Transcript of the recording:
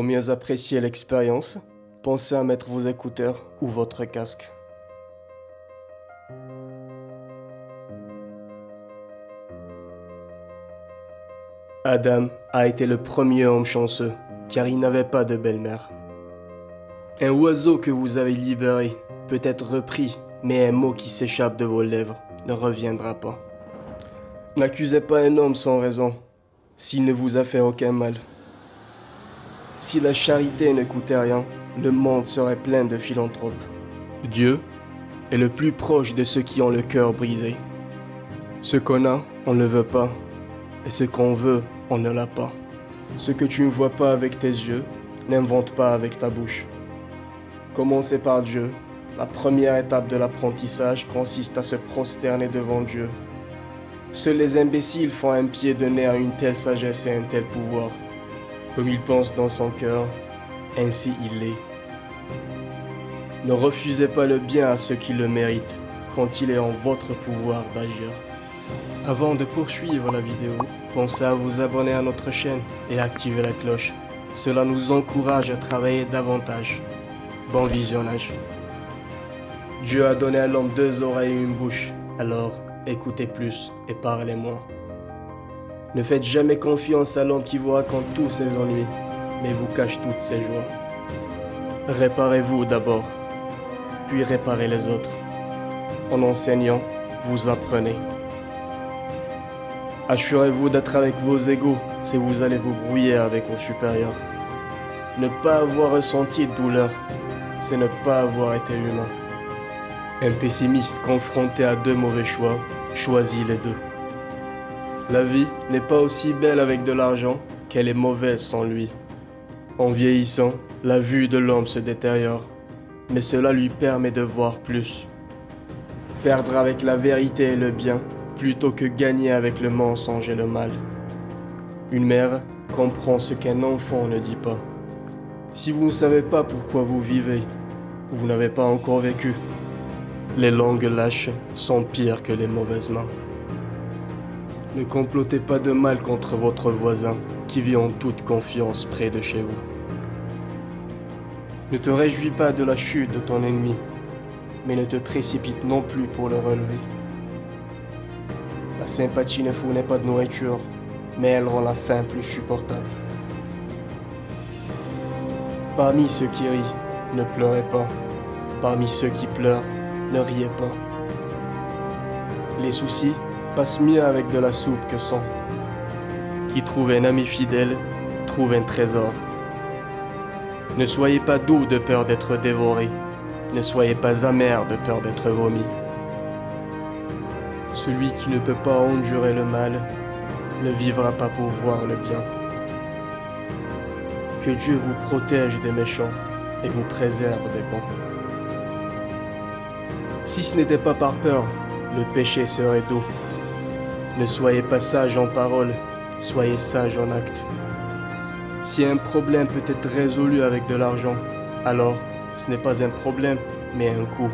Pour mieux apprécier l'expérience, pensez à mettre vos écouteurs ou votre casque. Adam a été le premier homme chanceux, car il n'avait pas de belle-mère. Un oiseau que vous avez libéré peut être repris, mais un mot qui s'échappe de vos lèvres ne reviendra pas. N'accusez pas un homme sans raison, s'il ne vous a fait aucun mal. Si la charité ne coûtait rien, le monde serait plein de philanthropes. Dieu est le plus proche de ceux qui ont le cœur brisé. Ce qu'on a, on ne le veut pas, et ce qu'on veut, on ne l'a pas. Ce que tu ne vois pas avec tes yeux, n'invente pas avec ta bouche. Commencez par Dieu. La première étape de l'apprentissage consiste à se prosterner devant Dieu. Seuls les imbéciles font un pied de nez à une telle sagesse et un tel pouvoir. Comme il pense dans son cœur, ainsi il est. Ne refusez pas le bien à ceux qui le méritent, quand il est en votre pouvoir d'agir. Avant de poursuivre la vidéo, pensez à vous abonner à notre chaîne et activer la cloche. Cela nous encourage à travailler davantage. Bon visionnage. Dieu a donné à l'homme 2 oreilles et une bouche, alors écoutez plus et parlez moins. Ne faites jamais confiance à l'homme qui vous raconte tous ses ennuis, mais vous cache toutes ses joies. Réparez-vous d'abord, puis réparez les autres. En enseignant, vous apprenez. Assurez-vous d'être avec vos égaux si vous allez vous brouiller avec vos supérieurs. Ne pas avoir ressenti de douleur, c'est ne pas avoir été humain. Un pessimiste confronté à 2 mauvais choix choisit les 2. La vie n'est pas aussi belle avec de l'argent qu'elle est mauvaise sans lui. En vieillissant, la vue de l'homme se détériore, mais cela lui permet de voir plus. Perdre avec la vérité et le bien, plutôt que gagner avec le mensonge et le mal. Une mère comprend ce qu'un enfant ne dit pas. Si vous ne savez pas pourquoi vous vivez, vous n'avez pas encore vécu. Les langues lâches sont pires que les mauvaises mains. Ne complotez pas de mal contre votre voisin qui vit en toute confiance près de chez vous. Ne te réjouis pas de la chute de ton ennemi, mais ne te précipite non plus pour le relever. La sympathie ne fournit pas de nourriture, mais elle rend la faim plus supportable. Parmi ceux qui rient, ne pleurez pas. Parmi ceux qui pleurent, ne riez pas. Les soucis passent mieux avec de la soupe que sans. Qui trouve un ami fidèle, trouve un trésor. Ne soyez pas doux de peur d'être dévoré. Ne soyez pas amer de peur d'être vomi. Celui qui ne peut pas endurer le mal ne vivra pas pour voir le bien. Que Dieu vous protège des méchants et vous préserve des bons. Si ce n'était pas par peur, le péché serait doux. Ne soyez pas sage en parole, soyez sage en acte. Si un problème peut être résolu avec de l'argent, alors ce n'est pas un problème, mais un coût.